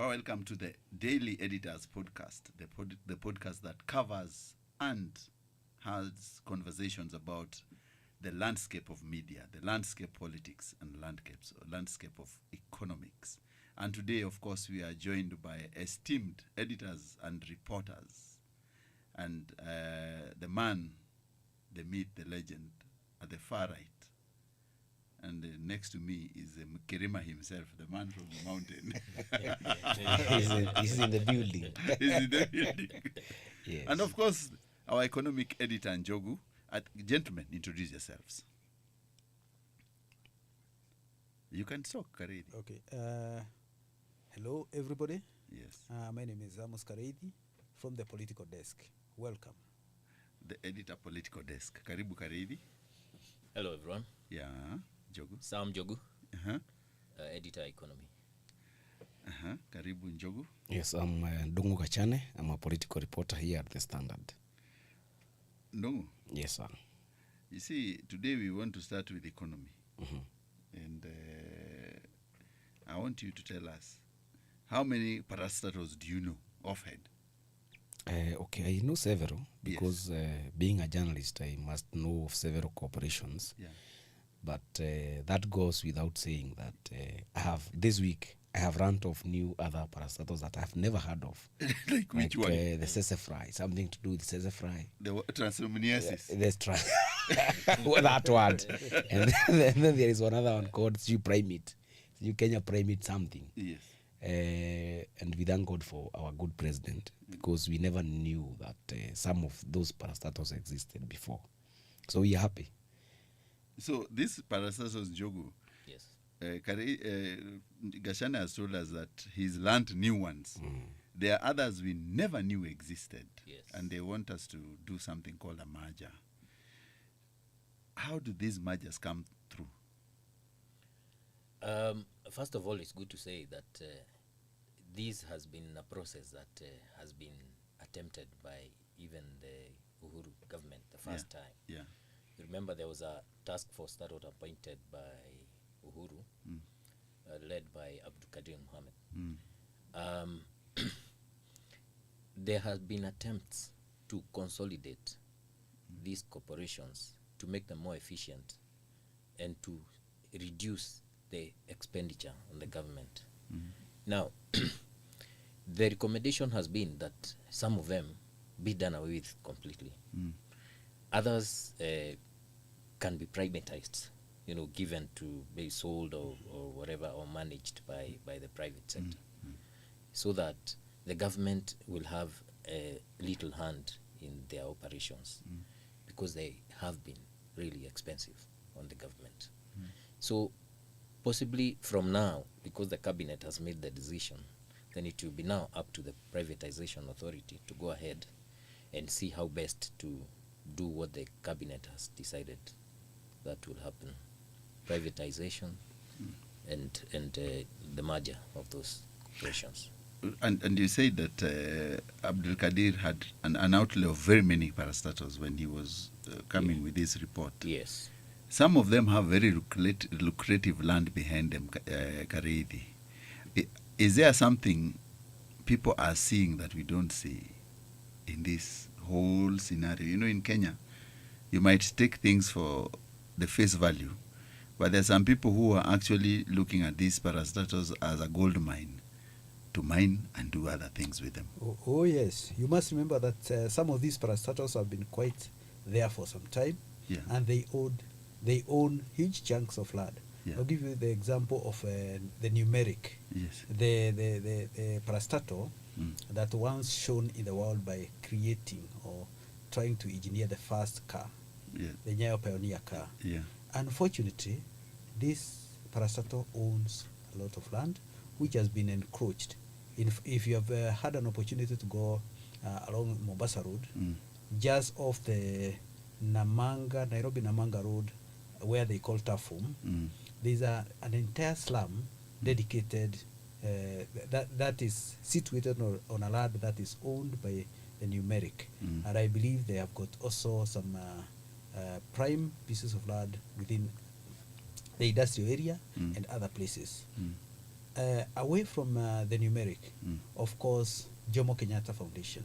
Welcome to the Daily Editors Podcast, the podcast that covers and has conversations about the landscape of media, the landscape politics, and landscape of economics. And today, of course, we are joined by esteemed editors and reporters, and the man, the myth, the legend, at the far right. And next to me is Mkirima himself, the man from the mountain. He's in the building. He's in the building. Yes. And of course, our economic editor, Njogu. Gentlemen, introduce yourselves. You can talk, Kareithi. Okay. Hello, everybody. Yes. My name is Amos Kareithi from the political desk. Welcome. The editor political desk. Karibu Kareithi. Hello, everyone. Yeah. Njogu. Sam Njogu, Uh-huh. editor economy. Uh-huh. Karibu Njogu. Yes, I'm Gachane. I'm a political reporter here at the Standard. No. Yes, sir. You see, today we want to start with economy. Mm-hmm. And I want you to tell us, how many parastatals do you know offhand? Okay, I know several because being a journalist, I must know of several corporations. Yeah. But that goes without saying that this week I have run of new other parastatals that I've never heard of. Like which one? The sesefry, something to do with sesefry. The transaminiasis. That word. And then there is another one called New Kenya Primate something. Yes. And we thank God for our good president because we never knew that some of those parastatals existed before. So we are happy. So this parastatals Njogu, Yes. Gachane has told us that he's learned new ones. There are others we never knew existed. Yes. And they want us to do something called a merger. How do these mergers come through? First of all, it's good to say that this has been a process that has been attempted by even the Uhuru government the first time. Yeah. You remember there was a task force that was appointed by Uhuru, led by Abdulkadir Mohammed. There have been attempts to consolidate these corporations to make them more efficient and to reduce the expenditure on the government. Now, the recommendation has been that some of them be done away with completely. Others can be privatized, given to be sold or whatever, or managed by the private sector, so that the government will have a little hand in their operations, because they have been really expensive on the government. So possibly from now, because the cabinet has made the decision, then it will be now up to the privatization authority to go ahead and see how best to do what the cabinet has decided that will happen. Privatization and the merger of those corporations. And you say that Abdul Kadir had an outlay of very many parastatals when he was coming with this report. Yes. Some of them have very lucrative land behind them, Kareithi. Is there something people are seeing that we don't see in this whole scenario? In Kenya, you might take things for the face value, but there's some people who are actually looking at these parastatals as a gold mine to mine and do other things with them. Oh yes. You must remember that some of these parastatals have been quite there for some time, and they own huge chunks of land. Yeah. I'll give you the example of the numeric. Yes. The parastatal that once shown in the world by creating or trying to engineer the first car, the Nyayo Pioneer car. Yeah. Unfortunately, this parastatal owns a lot of land which has been encroached. If you have had an opportunity to go along Mombasa Road, just off the Nairobi Namanga Road, where they call Tafum, there's an entire slum dedicated that is situated on a land that is owned by the numeric, and I believe they have got also some prime pieces of land within the industrial area and other places. away from the numeric, of course, Jomo Kenyatta Foundation.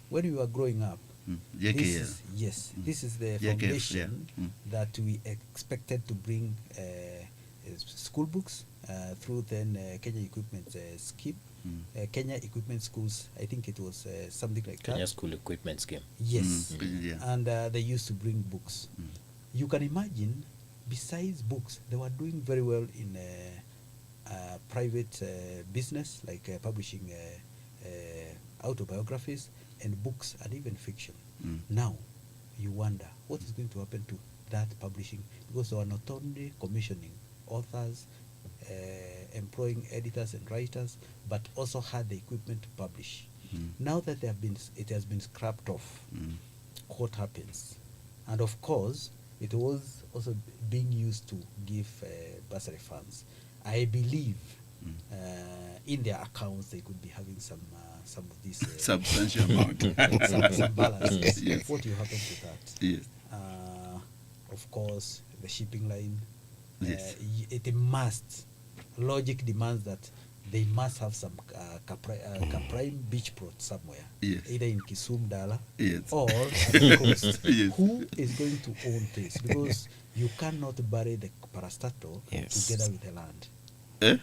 When we were growing up, this JKL. is, yes, this is the JKF, yeah. foundation that we expected to bring school books through then Kenya Equipment Scheme. Kenya Equipment Schools, I think it was something like Kenya that. School Equipment Scheme. Yes. Yeah. And they used to bring books. You can imagine, besides books, they were doing very well in private business, like publishing autobiographies and books and even fiction. Now, you wonder what is going to happen to that publishing, because they were not only commissioning authors, employing editors and writers, but also had the equipment to publish. Now that it has been scrapped off, what happens? And of course, it was also being used to give bursary funds. I believe in their accounts they could be having some of these Substantial amount. some balances. Yes. What will happen to that? Yes. Of course, the shipping line. Yes. It must. Logic demands that they must have some Caprime beach plot somewhere, Yes. either in Kisumu, Dala, Yes. or at the coast. Yes. Who is going to own this? Because you cannot bury the parastatal Yes. together with the land.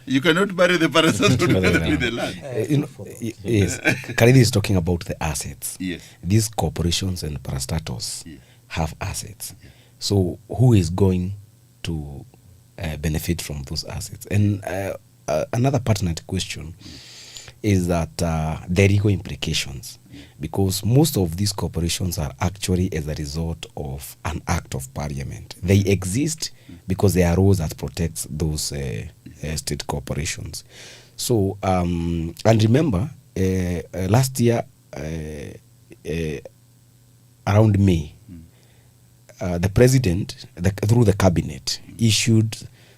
You cannot bury the parastatal together with the land. Yes, Kareithi is talking about the assets. Yes. These corporations and parastatals Yes. have assets. So who is going to benefit from those assets? And another pertinent question is that the legal implications, because most of these corporations are actually as a result of an act of parliament. They exist because there are laws that protects those state corporations. So, and remember, last year, around May, the president, through the cabinet, issued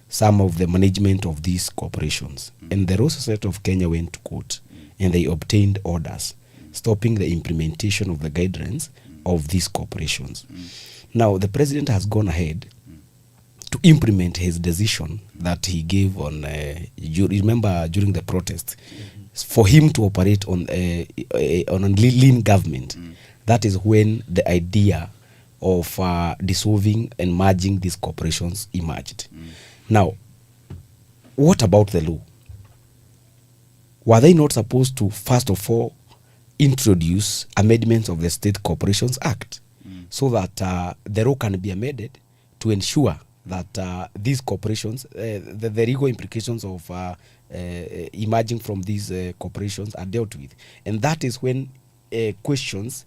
some of the management of these corporations. And the Law Society of Kenya went to court and they obtained orders stopping the implementation of the guidelines of these corporations. Now, the president has gone ahead to implement his decision that he gave on, you remember during the protest, for him to operate on a lean government. That is when the idea of dissolving and merging these corporations emerged. Now, what about the law? Were they not supposed to, first of all, introduce amendments of the State Corporations Act so that the law can be amended to ensure that these corporations, the legal implications of emerging from these corporations are dealt with? And that is when questions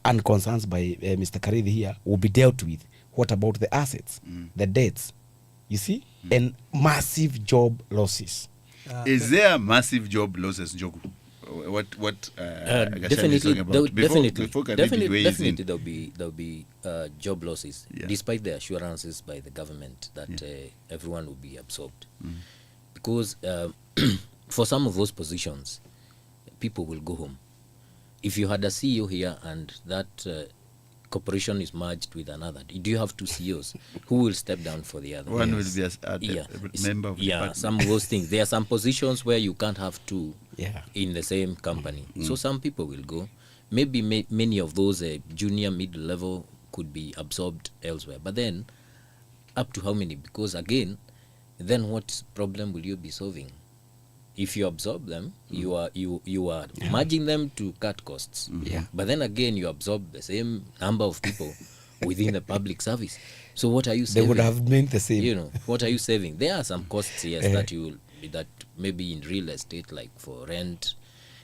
and concerns by Mr. Kareithi here will be dealt with. What about the assets, the debts, you see, and massive job losses? Is there massive job losses, Njogu? What Gachane is talking about? Definitely there'll be job losses, Yeah. despite the assurances by the government that everyone will be absorbed. Because for some of those positions, people will go home. If you had a CEO here and that corporation is merged with another, do you have two CEOs? Who will step down for the other? One will be a member of the department. Some of those things. There are some positions where you can't have two Yeah. in the same company. So some people will go. Maybe many of those junior, mid-level could be absorbed elsewhere. But then, up to how many? Because again, then what problem will you be solving? If you absorb them, you are merging them to cut costs. Yeah. But then again, you absorb the same number of people within the public service. So what are you They saving? would have meant the same. You know, what are you saving? There are some costs, yes, that maybe in real estate, like for rent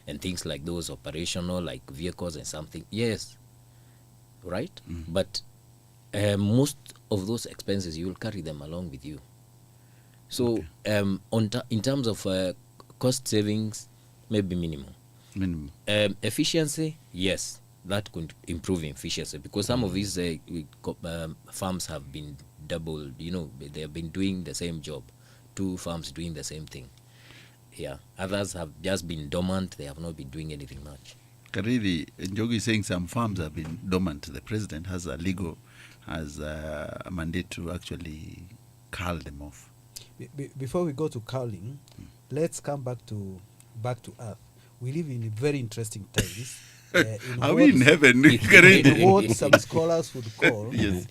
and things like those, operational, like vehicles and something. Yes, right? But most of those expenses, you will carry them along with you. So in terms of cost savings, maybe minimum. Efficiency, yes, that could improve efficiency, because some of these farms have been doubled, they have been doing the same job, two farms doing the same thing. Yeah, others have just been dormant, they have not been doing anything much. Kareithi, Njogu is saying some farms have been dormant. The president has a mandate to actually cull them off. Before we go to culling, let's come back to earth. We live in very interesting times. Are we in heaven? In what some scholars would call Yes.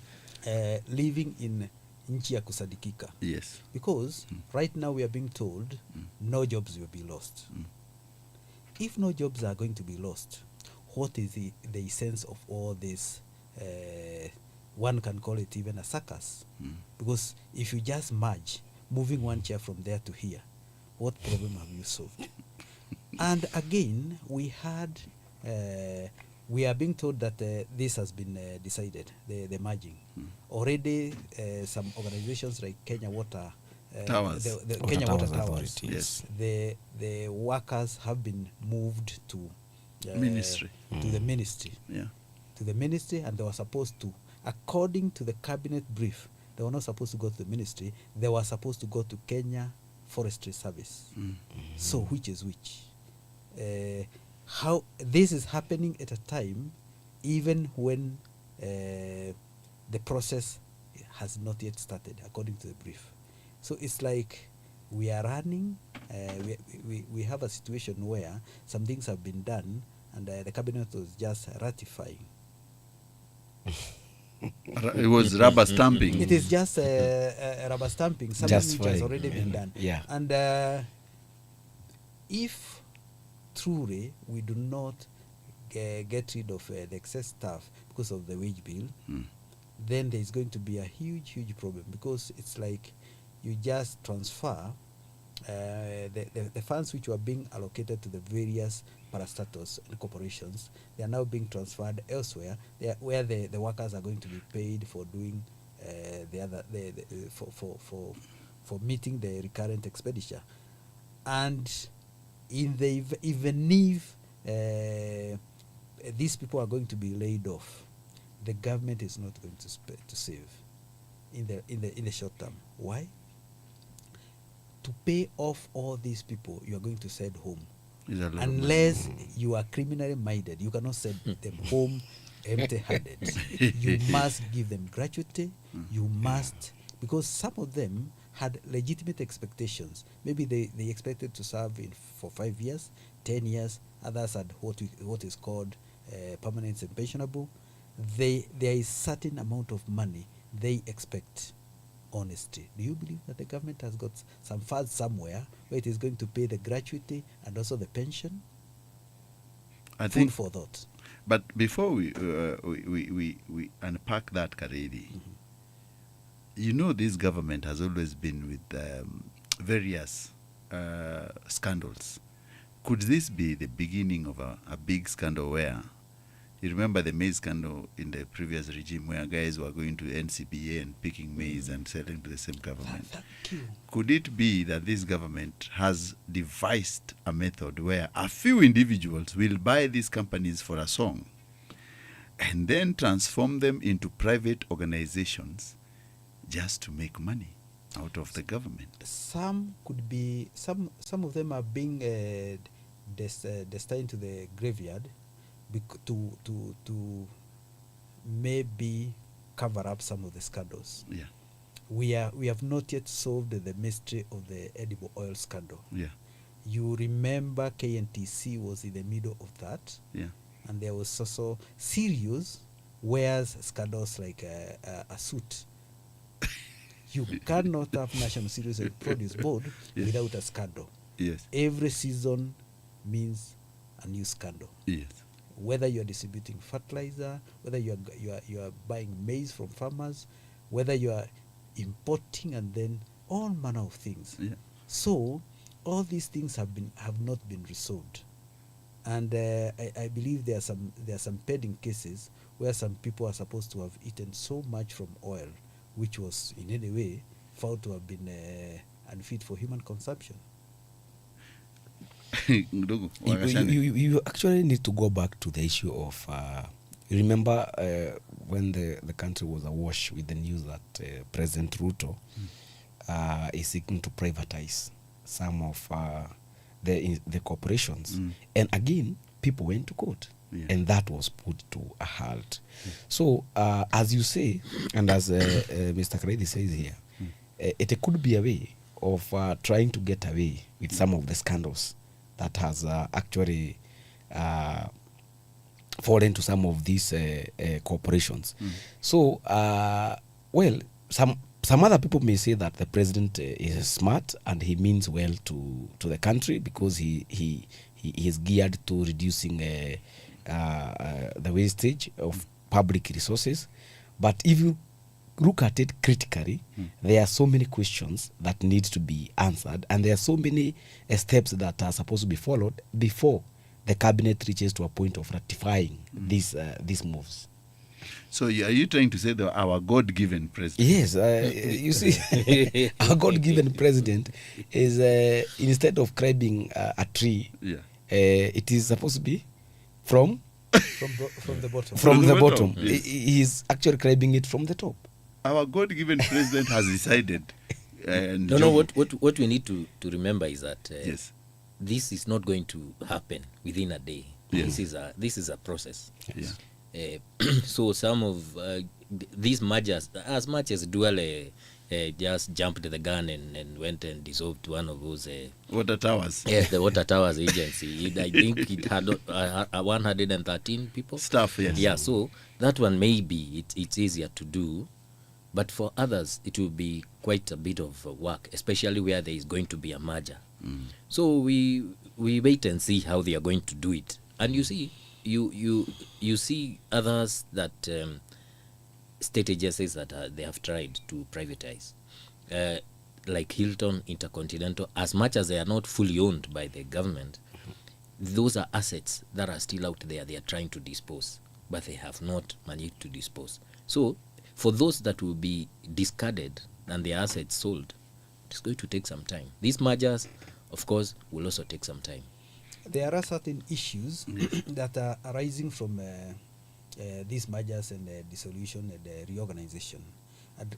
living in nchi ya kusadikika. Yes. Because right now we are being told no jobs will be lost. If no jobs are going to be lost, what is the essence of all this? One can call it even a circus. Because if you just merge, moving one chair from there to here, what problem have you solved? And again, we are being told that this has been decided, the merging. Already, some organizations like Kenya Water Towers. the Water Kenya Water Towers Towers. Authority, yes. The workers have been moved to Ministry. to the ministry. Yeah. To the ministry, and they were supposed to, according to the cabinet brief, they were not supposed to go to the ministry. They were supposed to go to Kenya Forestry Service. So which is which? How this is happening at a time, even when the process has not yet started, according to the brief. So it's like we are running. We have a situation where some things have been done, and the cabinet was just ratifying. It was rubber stamping. It is just a rubber stamping, something Just which has for- already been done. Yeah. And if truly we do not get rid of the excess staff because of the wage bill, then there is going to be a huge problem, because it's like you just transfer the funds which were being allocated to the various parastatals and corporations. They are now being transferred elsewhere, where the workers are going to be paid for doing for meeting the recurrent expenditure. And even if these people are going to be laid off, the government is not going to save in the short term. Why? To pay off all these people, you are going to send home. Is a lot of Unless you are criminally minded, you cannot send them home empty-handed. You must give them gratuity. You must, because some of them had legitimate expectations. Maybe they expected to serve for 5 years, 10 years. Others had what is called permanent and pensionable. There is certain amount of money they expect. Honesty. Do you believe that the government has got some funds somewhere where it is going to pay the gratuity and also the pension? I Food think. for thought. But before we unpack that, Kareithi, you know, this government has always been with various scandals. Could this be the beginning of a big scandal where, you remember the maize scandal in the previous regime where guys were going to NCBA and picking maize and selling to the same government? Thank you. Could it be that this government has devised a method where a few individuals will buy these companies for a song and then transform them into private organizations just to make money out of the government? Some could be, some of them are being destined to the graveyard to maybe cover up some of the scandals. Yeah, We have not yet solved the mystery of the edible oil scandal. yeah, You remember KNTC was in the middle of that, yeah. and there was also serious wears scandals like a suit. You cannot have National Cereals and Produce Board Yes. without a scandal. Yes, Every season means a new scandal. yes. Whether you are distributing fertilizer, whether you are buying maize from farmers, whether you are importing, and then all manner of things. Yeah. So all these things have not been resolved, and I believe there are some pending cases where some people are supposed to have eaten so much from oil, which was in any way found to have been unfit for human consumption. Njogu, You actually need to go back to the issue of remember when the country was awash with the news that President Ruto is seeking to privatize some of the corporations, and again people went to court, and that was put to a halt. So as you say, and as Mr. Kareithi says here, it could be a way of trying to get away with some of the scandals that has actually fallen to some of these corporations. So, well, some other people may say that the president is smart and he means well to the country because he is geared to reducing the wastage of public resources. But if you look at it critically, there are so many questions that need to be answered, and there are so many steps that are supposed to be followed before the cabinet reaches to a point of ratifying these moves. So are you trying to say that our God-given president? Yes, you see, our God-given president is instead of climbing a tree, it is supposed to be from the bottom. From the bottom. Yes. He is actually climbing it from the top. Our God-given president has decided. No. What we need to remember is that yes, this is not going to happen within a day. Yes. This is a process. yeah, So some of these mergers, as much as Duale just jumped the gun and went and dissolved one of those water towers. Yes, the Water Towers Agency. I think it had 113 people. Staff, yes. Yeah, so that one maybe it's easier to do, but for others it will be quite a bit of work, especially where there is going to be a merger. So we wait and see how they are going to do it. And you see, you see others that state agencies that they have tried to privatize, like Hilton, Intercontinental. As much as they are not fully owned by the government, those are assets that are still out there. They are trying to dispose, but they have not managed to dispose. So for those that will be discarded and their assets sold, it's going to take some time. These mergers, of course, will also take some time. There are certain issues that are arising from these mergers and dissolution and reorganization. And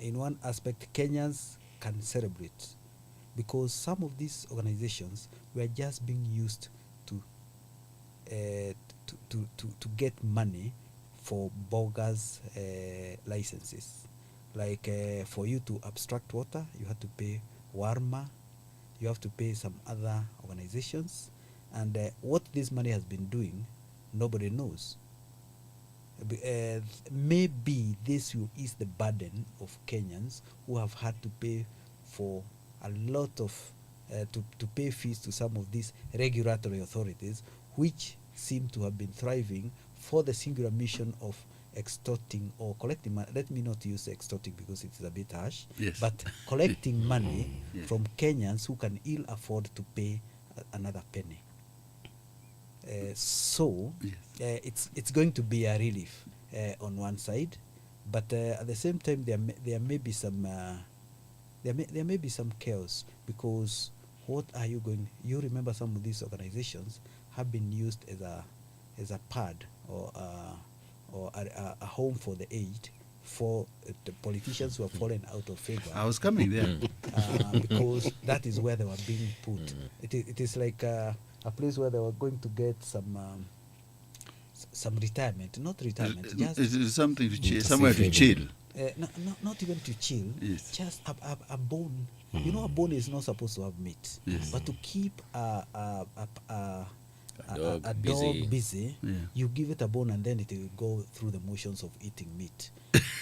in one aspect, Kenyans can celebrate because some of these organizations were just being used to get money for bogus licenses. Like for you to abstract water, you had to pay Warma, you have to pay some other organizations, and what this money has been doing, nobody knows. Maybe this will ease the burden of Kenyans who have had to pay for a lot of to pay fees to some of these regulatory authorities, which seem to have been thriving for the singular mission of extorting or collecting money. Let me not use extorting because it is a bit harsh, Yes. but collecting money Yes. from Kenyans who can ill afford to pay another penny. So Yes. it's going to be a relief on one side, but at the same time there may be some there may be some chaos, because what are you going? You remember some of these organizations have been used as a pad or a home for the aged for the politicians who have fallen out of favor. I was coming there. Because that is where they were being put. It is like a place where they were going to get some retirement, not retirement, It just is something to chill, to somewhere see to chill. not even to chill, Yes. just a bone. You know, a bone is not supposed to have meat, Yes. but to keep a dog dog busy, Yeah. you give it a bone and then it will go through the motions of eating meat.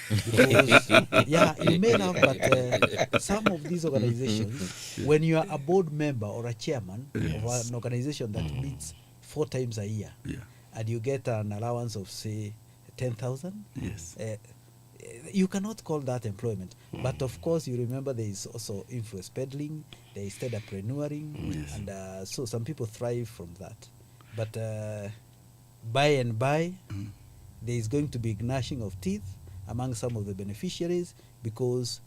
Because, yeah, you may have, but some of these organizations, when you are a board member or a chairman of an organization that meets 4 times a year, Yeah. and you get an allowance of, say, 10,000, Yes. you cannot call that employment. But of course, you remember there is also influence peddling, there is entrepreneuring, Yes. and so some people thrive from that. But by and by, there is going to be gnashing of teeth among some of the beneficiaries, because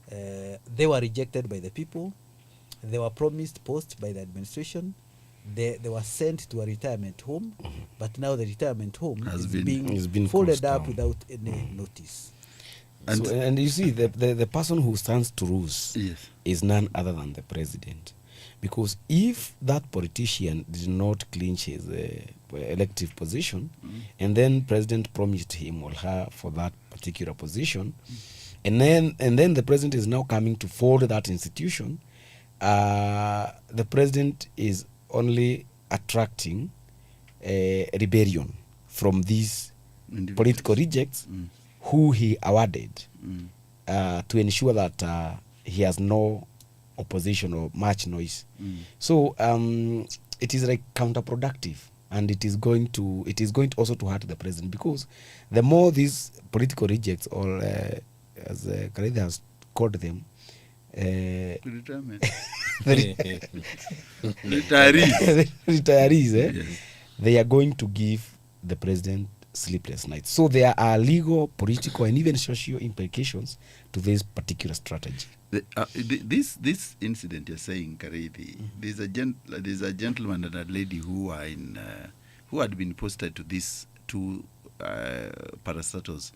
they were rejected by the people, they were promised posts by the administration, they were sent to a retirement home, but now the retirement home Has is been being folded closed up down. without any notice. And- And you see, the person who stands to lose Yes. is none other than the president. Because if that politician did not clinch his elective position, and then president promised him or her for that particular position, And then the president is now coming to fold that institution. The president is only attracting rebellion from these Individuals. political rejects who he awarded to ensure that he has no opposition or much noise. So it is like counterproductive, and it is going to also to hurt the president, because the more these political rejects, or as Kareithi has called them, Retirement. the retirees, Yes. they are going to give the president sleepless nights. So there are legal, political, and even social implications to this particular strategy. This incident you're saying, Kareithi, there's a gentleman and a lady who are in who had been posted to these two parastatals.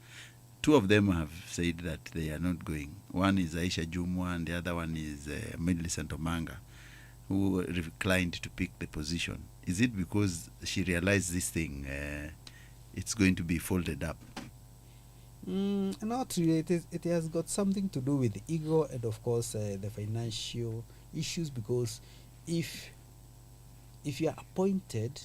Two of them have said that they are not going. One is Aisha Jumwa, and the other one is Millicent Omanga, who declined to pick the position. Is it because she realized this thing, it's going to be folded up? Not really. It has got something to do with ego and, of course, the financial issues, because if you are appointed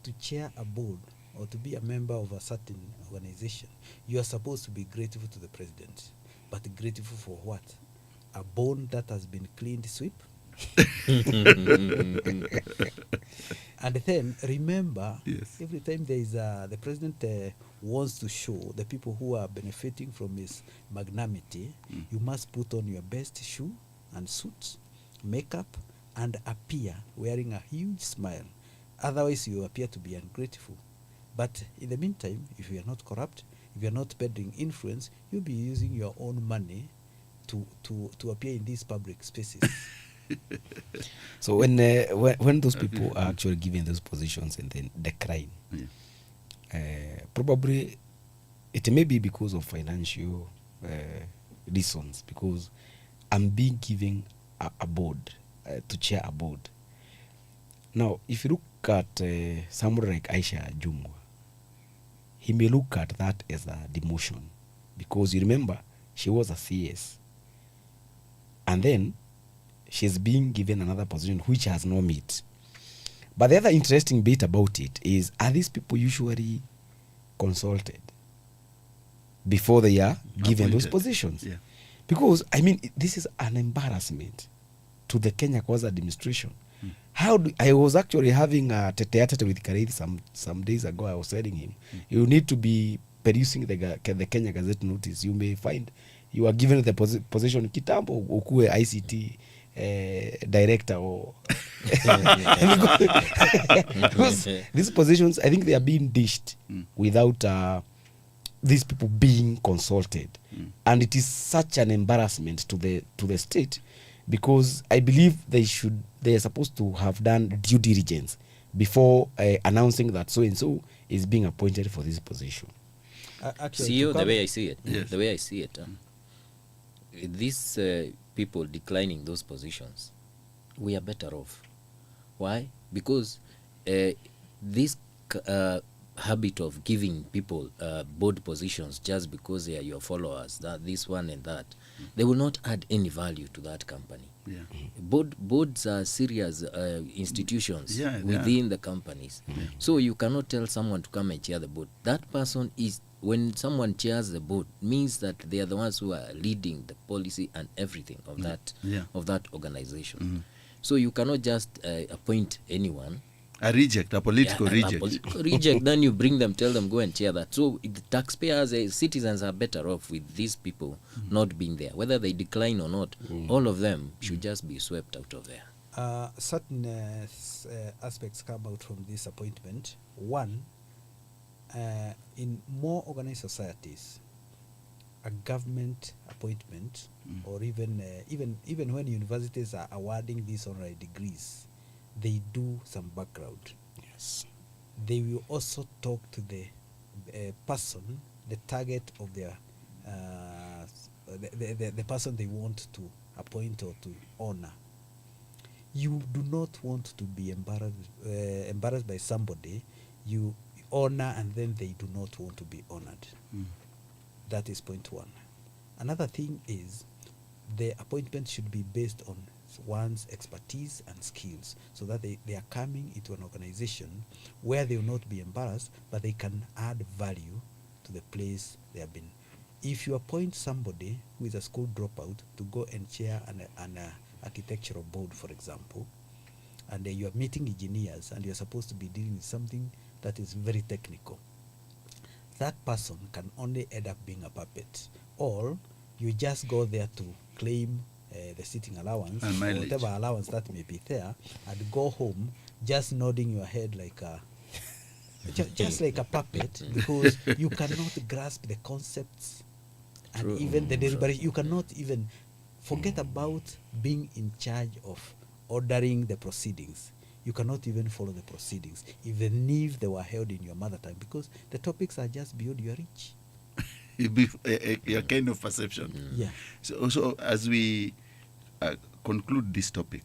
to chair a board or to be a member of a certain organization, you are supposed to be grateful to the president. But grateful for what? A bone that has been cleaned sweep? And then remember, Yes. every time there is the president wants to show the people who are benefiting from his magnanimity, you must put on your best shoe and suit, makeup, and appear wearing a huge smile. Otherwise, you appear to be ungrateful. But in the meantime, if you are not corrupt, if you are not peddling influence, you'll be using your own money to appear in these public spaces. So when those people are actually given those positions and then decline, probably it may be because of financial reasons, because I'm being given a board to chair a board. Now, if you look at somebody like Aisha Jumwa, he may look at that as a demotion, because you remember she was a CS, and then she's being given another position which has no meat. But the other interesting bit about it is, are these people usually consulted before they are given those Appointed. positions? Yeah. Because, I mean, this is an embarrassment to the Kenya Kwanza administration. I was actually having a tete-a-tete with Kareithi some days ago. I was telling him, you need to be producing the Kenya Gazette notice. You may find you are given the position kitambo ukue ICT director or because these positions, I think they are being dished without these people being consulted, and it is such an embarrassment to the state, because I believe they are supposed to have done due diligence before announcing that so and so is being appointed for this position. See, the way I see it, Yes. the way I see it, these people declining those positions, we are better off. Why? Because this habit of giving people board positions just because they are your followers, that this one and that, they will not add any value to that company. Yeah. Boards are serious institutions Yeah, they within the companies. So you cannot tell someone to come and chair the board. That person is, when someone chairs the board, means that they are the ones who are leading the policy and everything of that organization. So you cannot just appoint anyone. A reject, a political reject. A political reject, then you bring them, tell them, go and chair that. So the taxpayers, citizens are better off with these people not being there. Whether they decline or not, all of them should just be swept out of there. Certain aspects come out from this appointment. One, in more organized societies, a government appointment, or even when universities are awarding these honorary degrees, they do some background. Yes. They will also talk to the person, the target of their the person they want to appoint or to honor. You do not want to be embarrassed by somebody you honor and then they do not want to be honored. That is point one. Another thing is the appointment should be based on one's expertise and skills, so that they are coming into an organization where they will not be embarrassed, but they can add value to the place they have been. If you appoint somebody who is a school dropout to go and chair an architectural board, for example, and you are meeting engineers and you are supposed to be dealing with something that is very technical, that person can only end up being a puppet, or you just go there to claim the sitting allowance And or mileage. whatever allowance that may be there, and go home just nodding your head like a just like a puppet, because you cannot grasp the concepts and True. even the deliberation. You cannot even forget about being in charge of ordering the proceedings. You cannot even follow the proceedings, even if they were held in your mother tongue, because the topics are just beyond your reach. It be a kind of perception. Yeah. So as we conclude this topic,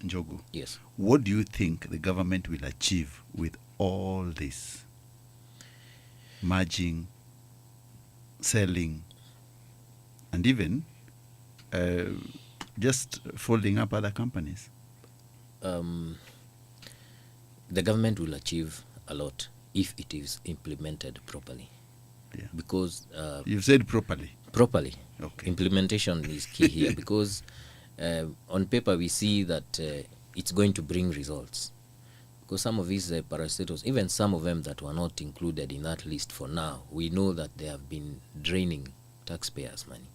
Njogu, Yes. what do you think the government will achieve with all this merging, selling, and even just folding up other companies? The government will achieve a lot if it is implemented properly. Yeah. Because You've said properly. properly, Okay. implementation is key here, because on paper we see that it's going to bring results. Because some of these parastatals, even some of them that were not included in that list for now, we know that they have been draining taxpayers' money.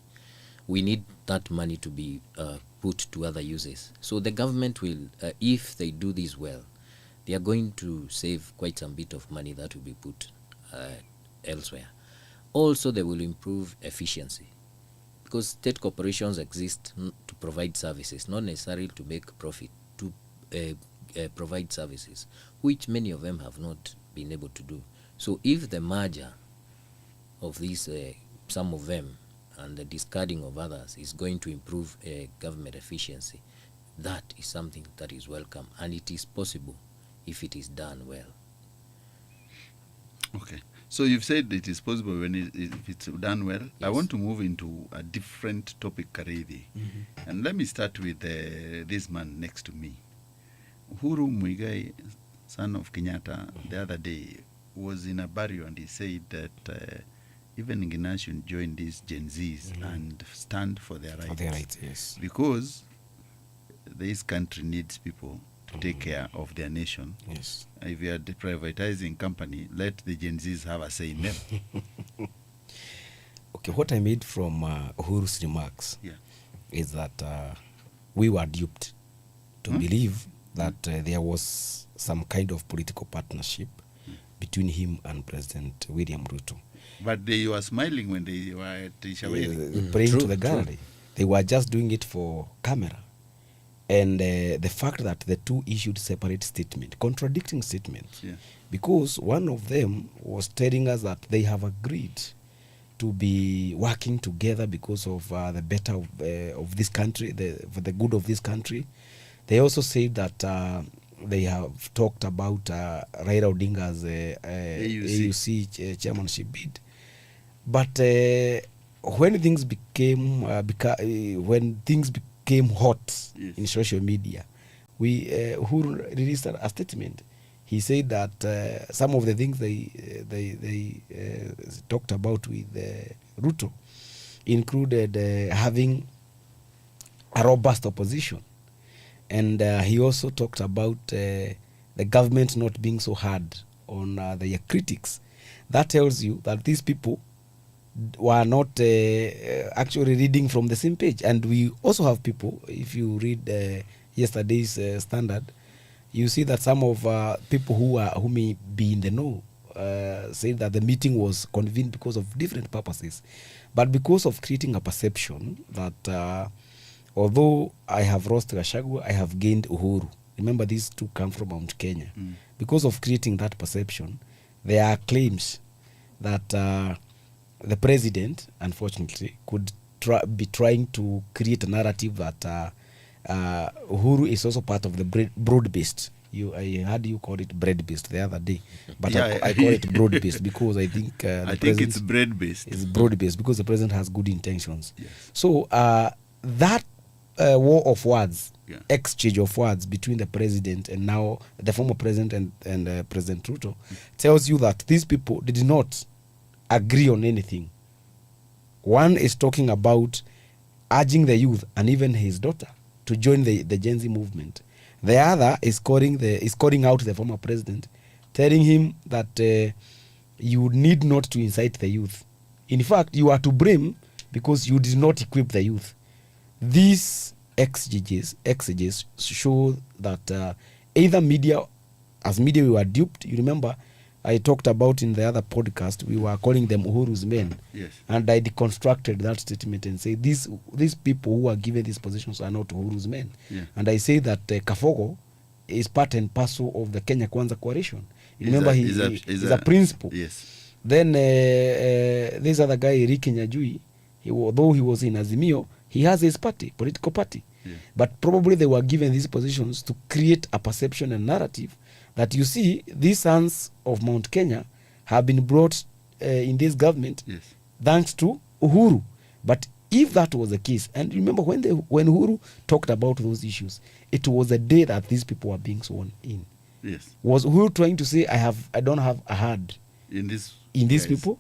We need that money to be put to other uses. So the government will, if they do this well, they are going to save quite some bit of money that will be put elsewhere. Also, they will improve efficiency, because state corporations exist to provide services, not necessarily to make profit, to provide services, which many of them have not been able to do. So if the merger of these, some of them, and the discarding of others is going to improve government efficiency, that is something that is welcome, and it is possible if it is done well. Okay. So you've said it is possible when if it's done well. I Yes. want to move into a different topic, Kareithi. And let me start with this man next to me. Uhuru Muigai, son of Kenyatta, the other day was in a burial, and he said that even Ngina should join these Gen Zs and stand for their rights. For their rights, yes. Because this country needs people to take care of their nation. Yes. If you are privatizing company, let the Gen Zs have a say in them. Okay, what I made from Uhuru's remarks Yeah. is that we were duped to believe that there was some kind of political partnership between him and President William Ruto. But they were smiling when they were at Ishaweli. Praying True, to the true. gallery. They were just doing it for camera. And the fact that the two issued separate statements, contradicting statements, Yeah. because one of them was telling us that they have agreed to be working together because of the better of this country, for the good of this country. They also said that they have talked about Raila Odinga's AUC chairmanship bid. But when things became hot Yes. in social media, who released a statement. He said that some of the things they talked about with Ruto included having a robust opposition, and he also talked about the government not being so hard on their critics. That tells you that these people were not actually reading from the same page. And we also have people, if you read yesterday's Standard, you see that some of people who may be in the know say that the meeting was convened because of different purposes. But because of creating a perception that although I have lost Gachagua, I have gained Uhuru. Remember, these two come from Mount Kenya. Because of creating that perception, there are claims that the president, unfortunately, could be trying to create a narrative that Uhuru is also part of the broad-based I heard you call it bread-based the other day, but Yeah, I call it broad-based because I think the I think president it's bread-based. is broad-based because the president has good intentions. Yes. So that war of words, Yeah. exchange of words between the president and now the former president and President Ruto tells you that these people did not agree on anything. One is talking about urging the youth and even his daughter to join the Gen Z movement. The other is calling out the former president, telling him that you need not to incite the youth. In fact, you are to blame because you did not equip the youth. These exchanges show that either media, as media we were duped. You remember I talked about in the other podcast, we were calling them Uhuru's men. Yes. And I deconstructed that statement and say these people who are given these positions are not Uhuru's men. Yeah. And I say that Kafogo is part and parcel of the Kenya Kwanza coalition. You remember he's a principal. Yes. Then this other guy, Ricky Nyajui, although he was in Azimio, he has his party, political party. Yeah. But probably they were given these positions to create a perception and narrative that you see these sons of Mount Kenya have been brought in this government Yes. thanks to Uhuru. But if that was the case, and remember when Uhuru talked about those issues, it was the day that these people were being sworn in. Yes. Was Uhuru trying to say I don't have a hand In this. in these guys. people?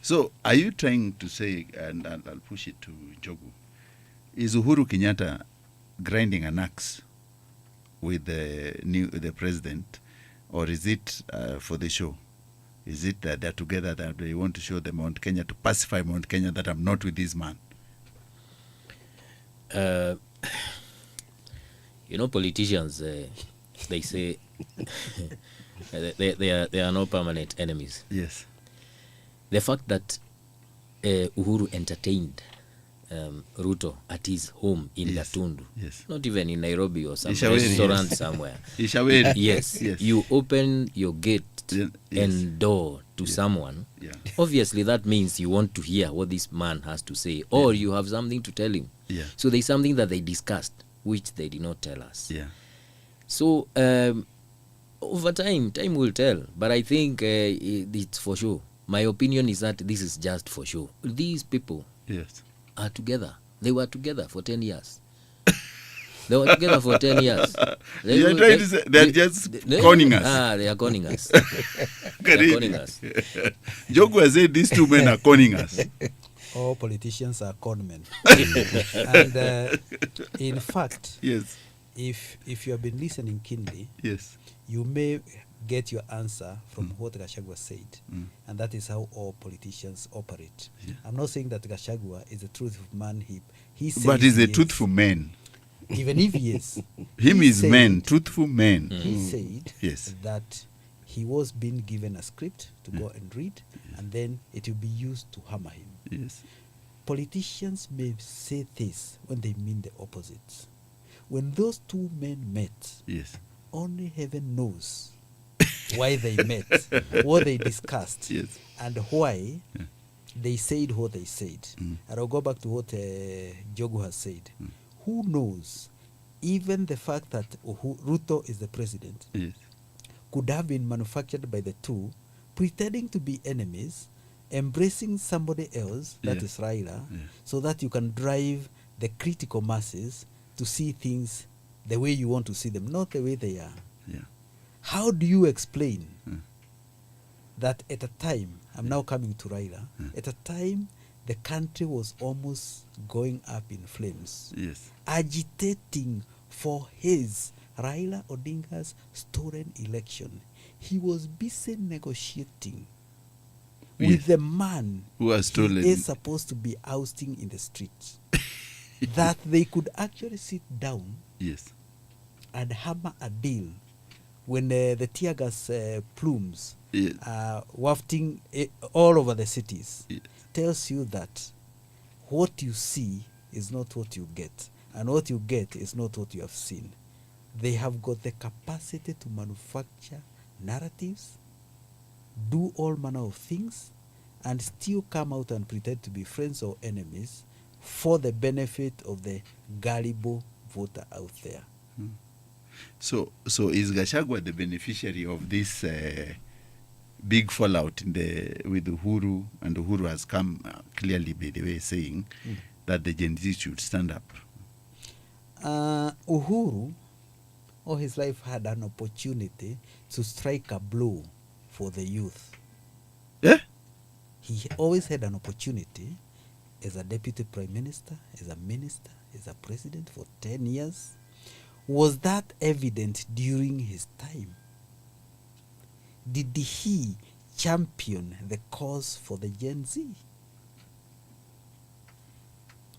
So, are you trying to say, and I'll push it to Njogu, is Uhuru Kenyatta grinding an axe with the president, or is it for the show? Is it that they're together, that they want to show the Mount Kenya, to pacify Mount Kenya, that I'm not with this man? Politicians, they say they are no permanent enemies. Yes. The fact that Uhuru entertained Ruto at his home in Yes. Gatundu, Yes. not even in Nairobi or some Ishaweri, restaurant yes. somewhere. Ishaweri. Yes, Yes. you open your gate Yes. and door to someone. Yeah. Obviously, that means you want to hear what this man has to say, or you have something to tell him. Yeah. So there's something that they discussed, which they did not tell us. Yeah. So over time will tell. But I think it's for sure. My opinion is that this is just for sure. These people Yes. are together. They were together for 10 years. They were together for 10 years. You are trying to say they're just conning us. They are conning us. They are conning us. Njogu has said these two men are conning us. All politicians are con men. And in fact, Yes. if you have been listening keenly, Yes. you may get your answer from what Gachagua said. Mm. And that is how all politicians operate. Yeah. I'm not saying that Gachagua is a truthful man. He says But he's a he is. truthful man. Even if he is. Him he is said- men, truthful men. He said Yes. that he was being given a script to go and read, and then it will be used to hammer him. Yes. Politicians may say this when they mean the opposite. When those two men met, Yes. only heaven knows why they met, what they discussed, Yes. and why they said what they said. Mm. And I'll go back to what Njogu has said. Who knows? Even the fact that Ruto is the president Yes. could have been manufactured by the two, pretending to be enemies, embracing somebody else, that Yeah. is Raila, Yeah. so that you can drive the critical masses to see things the way you want to see them, not the way they are. Yeah. How do you explain Mm. that at a time, I'm now coming to Raila, at a time the country was almost going up in flames, Yes. agitating for his, Raila Odinga's stolen election. He was busy negotiating with Yes. the man Who has stolen. he is supposed to be ousting in the streets. That they could actually sit down Yes. and hammer a deal when the tear gas plumes Yes. wafting all over the cities. Yes. Tells you that what you see is not what you get, and what you get is not what you have seen. They have got the capacity to manufacture narratives, do all manner of things, and still come out and pretend to be friends or enemies for the benefit of the gullible voter out there. So is Gachagua the beneficiary of this big fallout with Uhuru? And Uhuru has come clearly, by the way, saying that the Gen Z should stand up. Uhuru, all his life, had an opportunity to strike a blow for the youth. Eh? He always had an opportunity as a deputy prime minister, as a minister, as a president for 10 years. Was that evident during his time? Did he champion the cause for the Gen Z?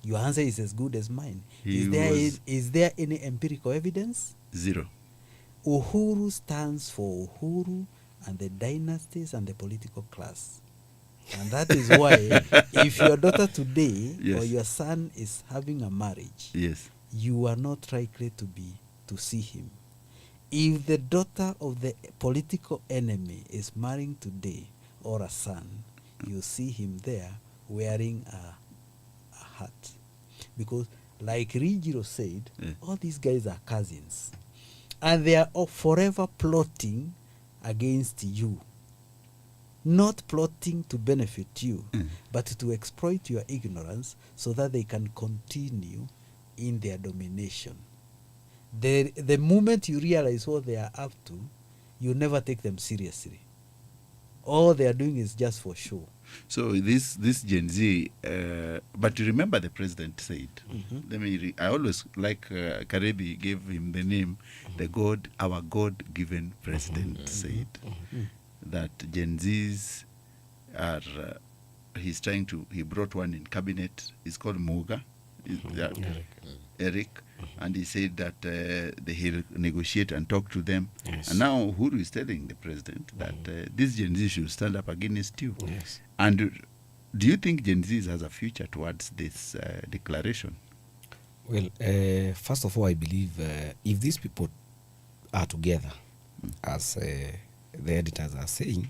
Your answer is as good as mine. Is there any empirical evidence? Zero. Uhuru stands for Uhuru and the dynasties and the political class. And that is why if your daughter today Yes. or your son is having a marriage, Yes. you are not likely to see him. If the daughter of the political enemy is marrying today or a son, you see him there wearing a hat. Because like Rijiro said, Yeah. all these guys are cousins. And they are all forever plotting against you. Not plotting to benefit you, but to exploit your ignorance so that they can continue in their domination. The moment you realize what they are up to, you never take them seriously. All they are doing is just for show. So this Gen Z, but you remember the president said, I always like Kareithi gave him the name, our God-given president said that Gen Zs are, he brought one in cabinet, it's called Muga, Eric, and he said that he'll negotiate and talk to them. Yes. And now Uhuru is telling the president that this Gen Z should stand up against you. Yes. And do you think Gen Z has a future towards this declaration? Well, first of all, I believe if these people are together, as the editors are saying,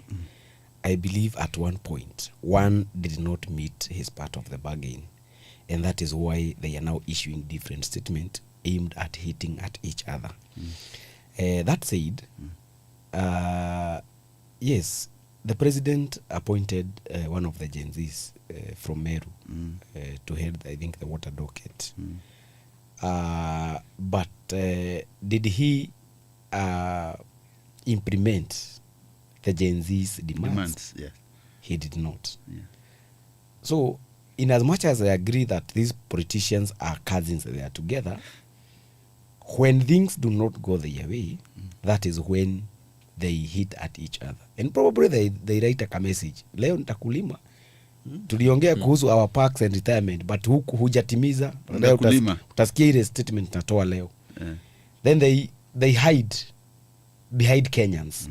I believe at one point, one did not meet his part of the bargain. And that is why they are now issuing different statements aimed at hitting at each other. That said, yes, the president appointed one of the Gen Zs from Meru to head, I think, the water docket. But did he implement the Gen Z's demands? Yes. He did not. Yeah. So, in as much as I agree that these politicians are cousins, they are together, when things do not go their way, that is when they hit at each other. And probably they write a message. Leo nitakulima. Tuliongea kuhusu our parks and retirement, but huku hujatimiza. Leo utasikia ile statement natoa leo. Then they hide behind Kenyans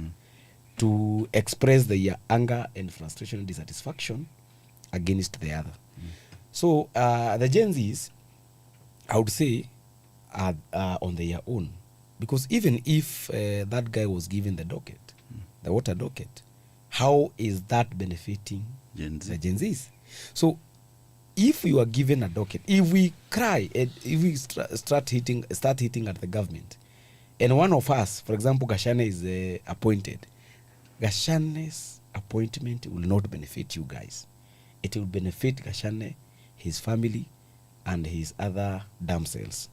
to express their anger and frustration and dissatisfaction against the other. So the Gen Zs, I would say, are on their own. Because even if that guy was given the docket, the water docket, how is that benefiting the Gen Zs? So if you are given a docket, if we cry, and if we start hitting at the government, and one of us, for example, Gachane is appointed, Gachane's appointment will not benefit you guys. It will benefit Gachane, his family, and his other damsels.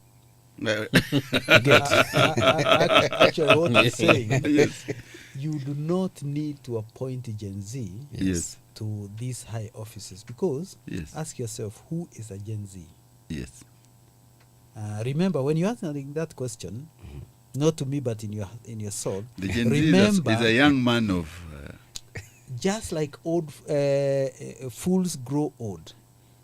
Actually, what he's saying, you do not need to appoint Gen Z to these high offices, because ask yourself, who is a Gen Z? Yes. Remember, when you're answering that question, not to me but in your soul, the Gen remember, Z is a young man of just like old fools grow old,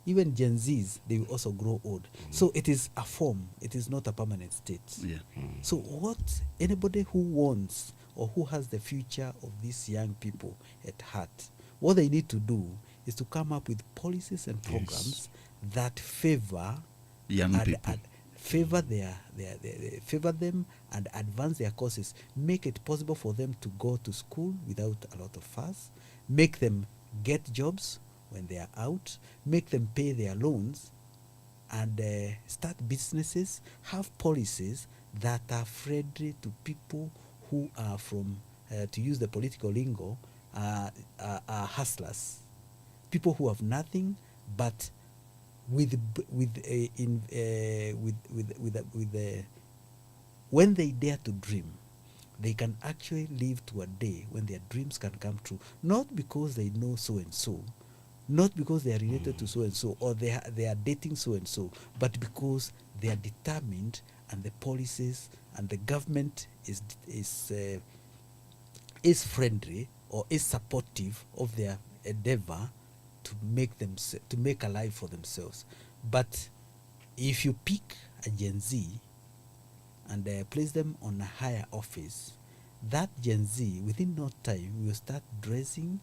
even Gen Zs, they will also grow old. So it is a form, it is not a permanent state. So what anybody who wants or who has the future of these young people at heart, what they need to do is to come up with policies and programs that favor young people, favor favor them and advance their causes, make it possible for them to go to school without a lot of fuss, make them get jobs when they are out, make them pay their loans, and start businesses, have policies that are friendly to people who are from, to use the political lingo, are hustlers, people who have nothing, but when they dare to dream, they can actually live to a day when their dreams can come true. Not because they know so and so, not because they are related to so and so, or they are dating so and so, but because they are determined, and the policies and the government is friendly or is supportive of their endeavor to make a life for themselves. But if you pick a Gen Z and place them on a higher office, that Gen Z within no time will start dressing,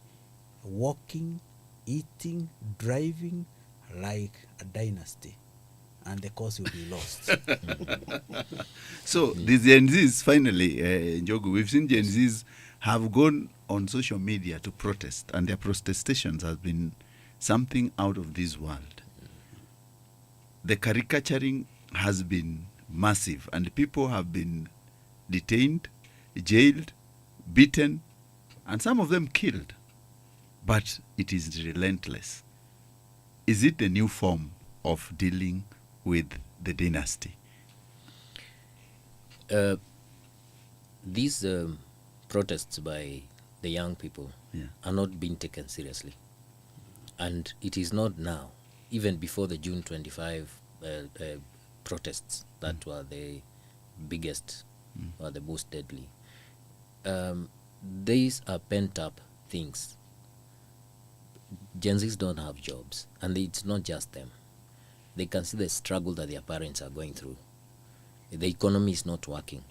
walking, eating, driving like a dynasty, and the cause will be lost. So the Gen Zs, finally, Njogu, we've seen Gen Zs have gone on social media to protest, and their protestations have been something out of this world. The caricaturing has been massive, and people have been detained, jailed, beaten, and some of them killed. But it is relentless. Is it the new form of dealing with the dynasty? These protests by the young people are not being taken seriously. And it is not now, even before the June 25 protests that were the biggest or the most deadly. These are pent-up things. Gen Zs don't have jobs, and it's not just them. They can see the struggle that their parents are going through. The economy is not working.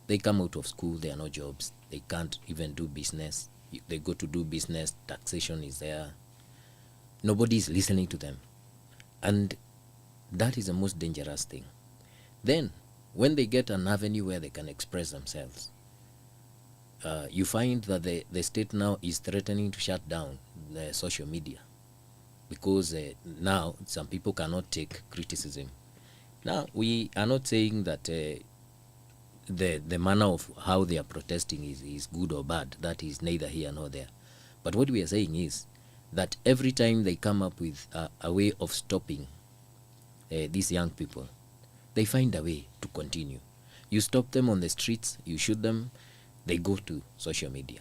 They come out of school, there are no jobs. They can't even do business. They go to do business, taxation is there. Nobody is listening to them. And that is the most dangerous thing. Then, when they get an avenue where they can express themselves, you find that the state now is threatening to shut down the social media, because now some people cannot take criticism. Now, we are not saying that the manner of how they are protesting is good or bad. That is neither here nor there. But what we are saying is that every time they come up with a way of stopping these young people, they find a way to continue. You stop them on the streets, you shoot them, they go to social media.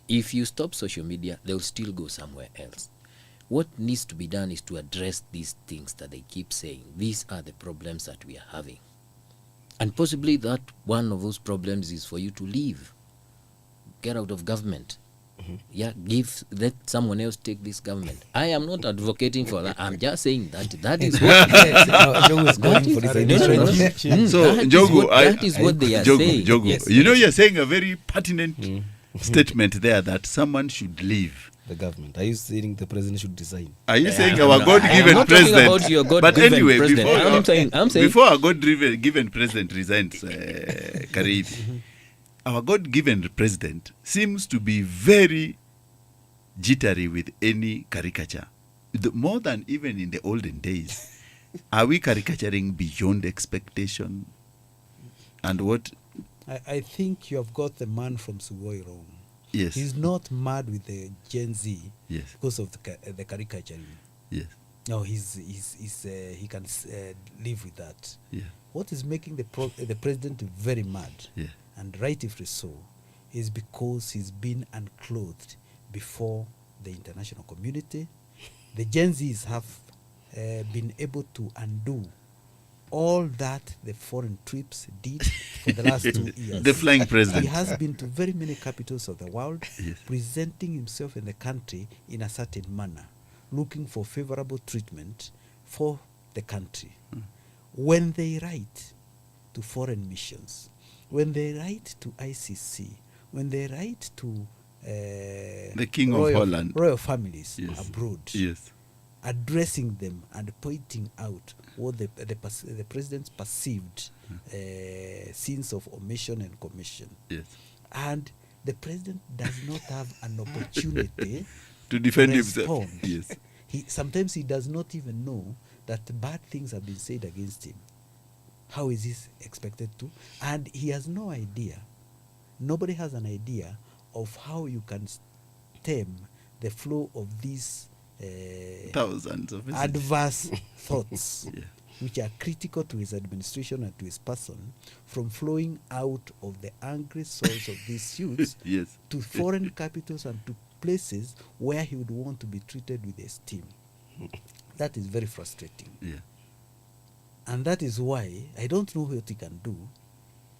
If you stop social media, they'll still go somewhere else. What needs to be done is to address these things that they keep saying. These are the problems that we are having. And possibly that one of those problems is for you to leave. Get out of government. Let someone else take this government. I am not advocating for that. I'm just saying that is what that is what they are saying. Njogu, Yes. you're saying a very pertinent statement there, that someone should leave The government. Are you saying the president should resign? Are you saying our God-given not president? talking about your God-given But anyway, president. I'm saying before our God-given president resigns, Kareithi, our God-given president seems to be very jittery with any caricature, more than even in the olden days. Are we caricaturing beyond expectation? And what? I think you have got the man from Sugoi wrong. Yes. He's not mad with the Gen Z Yes. because of the caricaturing. Yes. No, he can live with that. Yeah. What is making the president very mad, Yeah. and rightfully so, is because he's been unclothed before the international community. The Gen Zs have been able to undo all that the foreign trips did for the last 2 years. The flying president. He has been to very many capitals of the world, Yes. presenting himself in the country in a certain manner, looking for favorable treatment for the country. When they write to foreign missions, when they write to ICC, when they write to The King of Holland. royal families Yes. abroad, Yes. addressing them and pointing out what the president's perceived sins of omission and commission. Yes. And the president does not have an opportunity To defend respond. himself. Yes. Sometimes he does not even know that bad things have been said against him. How is he expected to? And he has no idea. Nobody has an idea of how you can stem the flow of these Thousands of messages. adverse thoughts, Yeah. which are critical to his administration and to his person, from flowing out of the angry souls of these youths Yes. to foreign capitals and to places where he would want to be treated with esteem. That is very frustrating. Yeah. And that is why I don't know what he can do,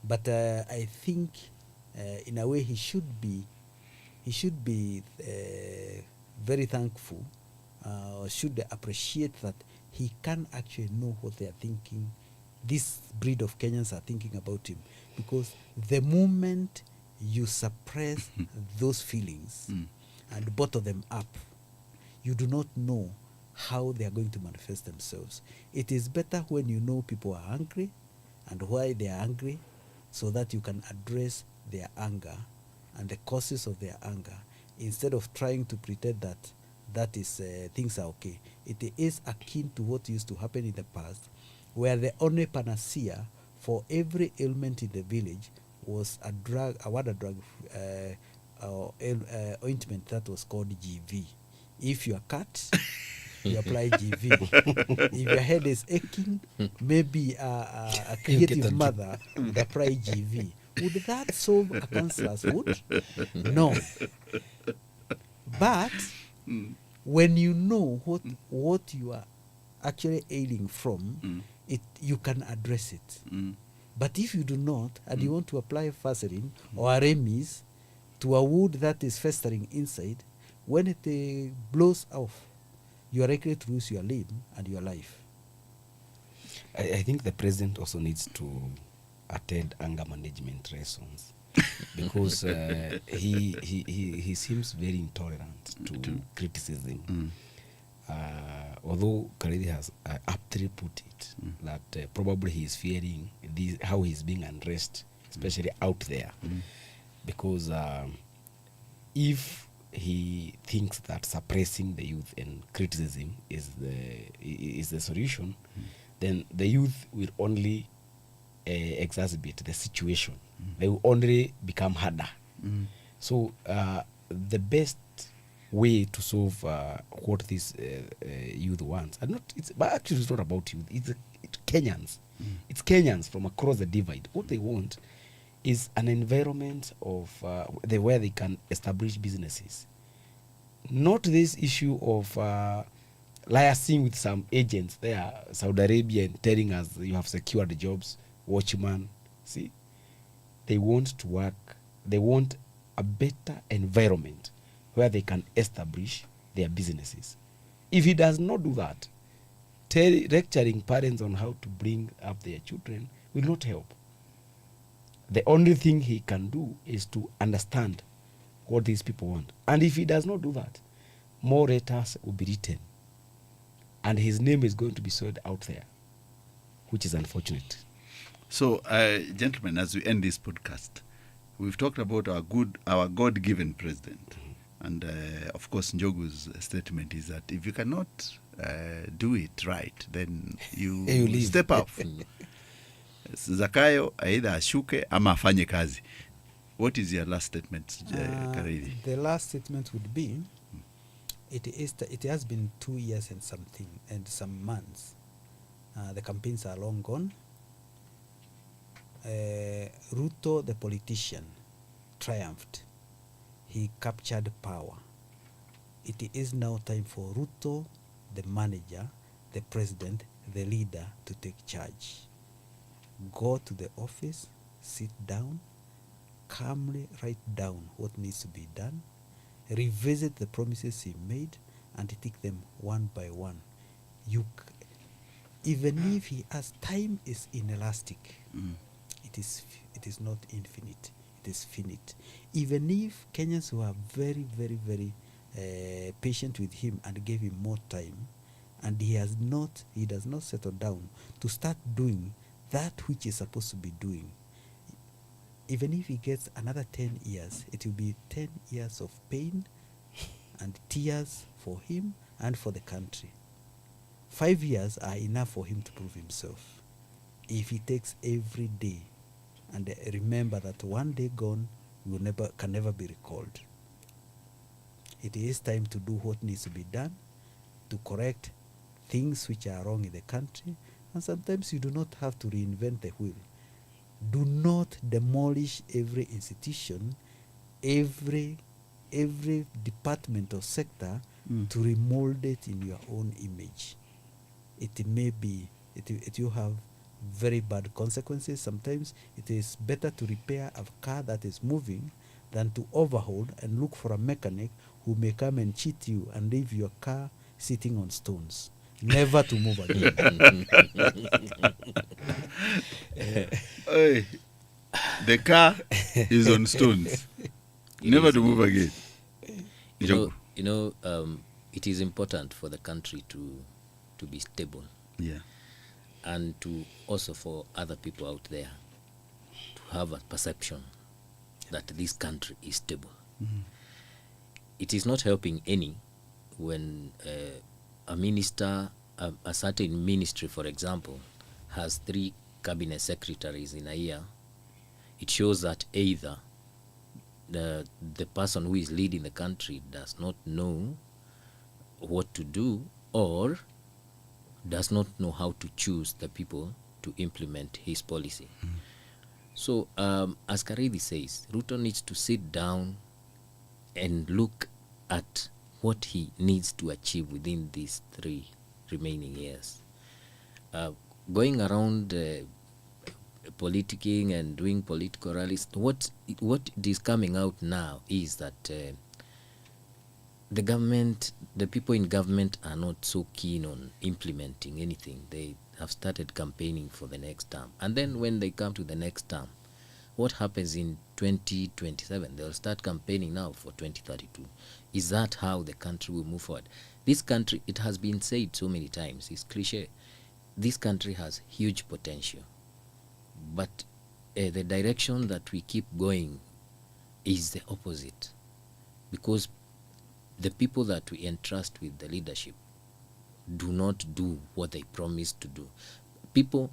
but I think in a way he should be very thankful, or should appreciate that he can actually know what they are thinking. This breed of Kenyans are thinking about him, because the moment you suppress those feelings and bottle them up, you do not know how they are going to manifest themselves. It is better when you know people are angry and why they are angry, so that you can address their anger and the causes of their anger, instead of trying to pretend that is things are okay. It is akin to what used to happen in the past, where the only panacea for every ailment in the village was a water drug ointment that was called GV. If you are cut, you apply GV. If your head is aching, maybe a creative mother would apply GV. Would that solve a cancer's wound? No. But when you know what you are actually ailing from, you can address it. But if you do not, and you want to apply Vaseline or Remis to a wound that is festering inside, when it blows off, you are likely to lose your limb and your life. I think the president also needs to attend anger management lessons, because he seems very intolerant to criticism. Although Kareithi has aptly put it that probably he is fearing how he's being undressed, especially out there, because if he thinks that suppressing the youth and criticism is the solution, then the youth will only exacerbate the situation. They will only become harder. So the best way to solve what this youth wants, and but actually it's not about youth, it's Kenyans. It's Kenyans from across the divide. What they want is an environment of where they can establish businesses. Not this issue of liaising with some agents there, Saudi Arabia, and telling us you have secured jobs, watchman. See, they want to work. They want a better environment where they can establish their businesses. If he does not do that, lecturing parents on how to bring up their children will not help. The only thing he can do is to understand what these people want. And if he does not do that, more letters will be written. And his name is going to be sold out there, which is unfortunate. So, gentlemen, as we end this podcast, we've talked about our God-given president. And, of course, Njogu's statement is that if you cannot do it right, then you step up. Zakayo either ashuke ama afanye kazi. What is your last statement, Kareithi? The last statement would be, it has been 2 years and some months. The campaigns are long gone. Ruto, the politician, triumphed. He captured power. It is now time for Ruto, the manager, the president, the leader, to take charge. Go to the office, sit down, calmly write down what needs to be done, revisit the promises he made, and take them one by one. Even if he has, time is inelastic. It is not infinite. It is finite. Even if Kenyans who are very, very, very patient with him and gave him more time, and he does not settle down to start doing that which he's supposed to be doing, even if he gets another 10 years, it will be 10 years of pain and tears for him and for the country. 5 years are enough for him to prove himself. if he takes every day and remember that one day gone can never be recalled. It is time to do what needs to be done to correct things which are wrong in the country, and sometimes you do not have to reinvent the wheel. Do not demolish every institution, every department or sector to remold it in your own image. It may be, it will have very bad consequences. Sometimes it is better to repair a car that is moving than to overhaul and look for a mechanic who may come and cheat you and leave your car sitting on stones, never to move again. Hey, the car is on stones, never to move again. It is important for the country to be stable, Yeah. and to also for other people out there to have a perception that this country is stable. It is not helping any when a minister, a certain ministry, for example, has 3 cabinet secretaries in a year. It shows that either the person who is leading the country does not know what to do, or does not know how to choose the people to implement his policy. So, as Kareithi says, Ruto needs to sit down and look at what he needs to achieve within these 3 remaining years. Going around politicking and doing political rallies, what is coming out now is that the government, the people in government are not so keen on implementing anything. They have started campaigning for the next term. And then when they come to the next term, what happens in 2027? They'll start campaigning now for 2032. Is that how the country will move forward? This country, it has been said so many times, it's cliche. This country has huge potential. But the direction that we keep going is the opposite. Because the people that we entrust with the leadership do not do what they promise to do. People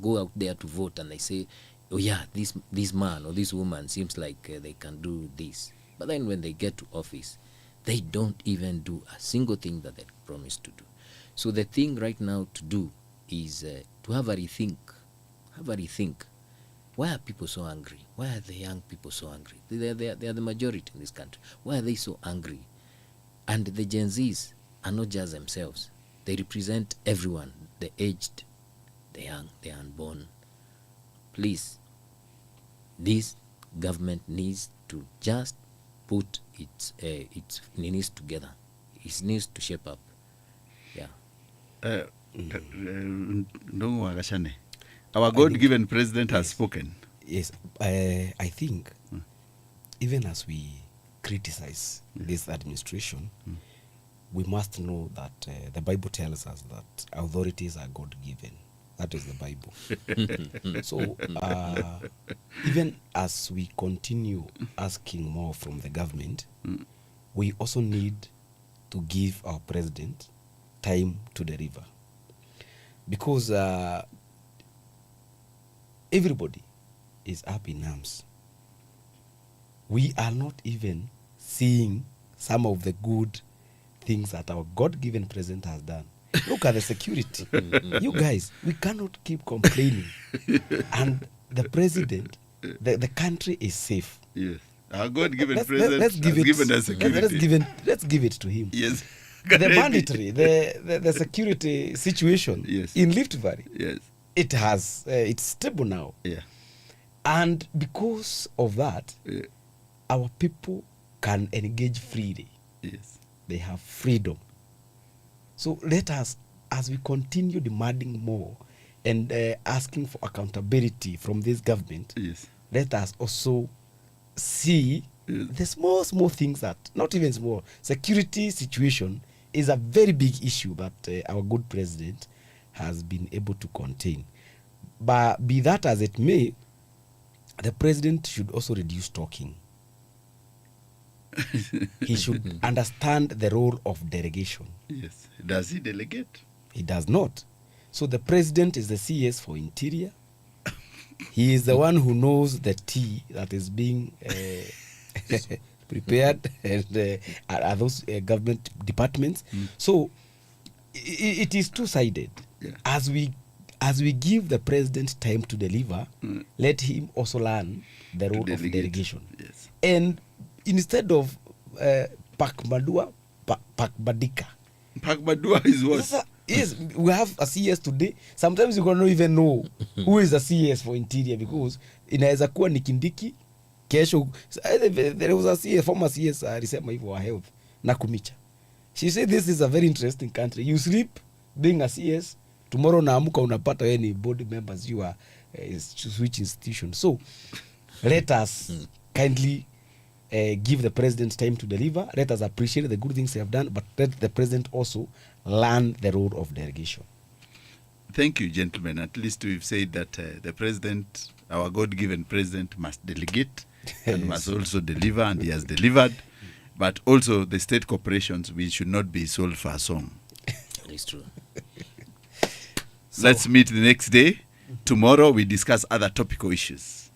go out there to vote and they say, oh yeah, this man or this woman seems like they can do this. But then when they get to office, they don't even do a single thing that they promised to do. So the thing right now to do is to have a rethink. Why are people so angry? Why are the young people so angry? They are the majority in this country. Why are they so angry? And the Gen Zs are not just themselves. They represent everyone, the aged, the young, the unborn. Please, this government needs to just put its needs together. It needs to shape up. Yeah. Njogu and Gachane, our God-given president has spoken. Yes, I think even as we criticize this administration, we must know that the Bible tells us that authorities are God-given. That is the Bible. So even as we continue asking more from the government, we also need to give our president time to deliver. Because everybody is up in arms. We are not even seeing some of the good things that our God-given president has done. Look at the security. You guys, we cannot keep complaining. And the president, the country is safe. Yes. Our God-given president has given us security. Let's give it to him. Yes. The banditry, the security situation in Rift Valley, it's stable now. Yeah. And because of that, our people can engage freely. Yes. They have freedom. So let us, as we continue demanding more and asking for accountability from this government, let us also see the small things that, not even small, security situation is a very big issue that our good president has been able to contain. But be that as it may, the president should also reduce talking. He should understand the role of delegation. Yes. Does he delegate? He does not. So the president is the CS for interior. He is the one who knows the tea that is being prepared and are those government departments. So it is two-sided. Yeah. As we give the president time to deliver, let him also learn the role of delegation. Yes. And instead of Pakmadua, Pakbadika. Pakmadua is what? Sasa, yes, we have a CS today. Sometimes you cannot even know who is a CS for interior because inaweza kuwa ni Kindiki. Kesho, there was a CS, former CS alisema hivyo wa health, Nakumicha. She said this is a very interesting country. You sleep being a CS, tomorrow naamuka unapata wewe ni board members, you are switch institution. So let us kindly give the president time to deliver. Let us appreciate the good things they have done, but let the president also learn the role of delegation. Thank you, gentlemen. At least we've said that the president, our God-given president, must delegate and must also deliver, and he has delivered. But also the state corporations, we should not be sold for a song. It's true. Let's meet the next day. Tomorrow we discuss other topical issues.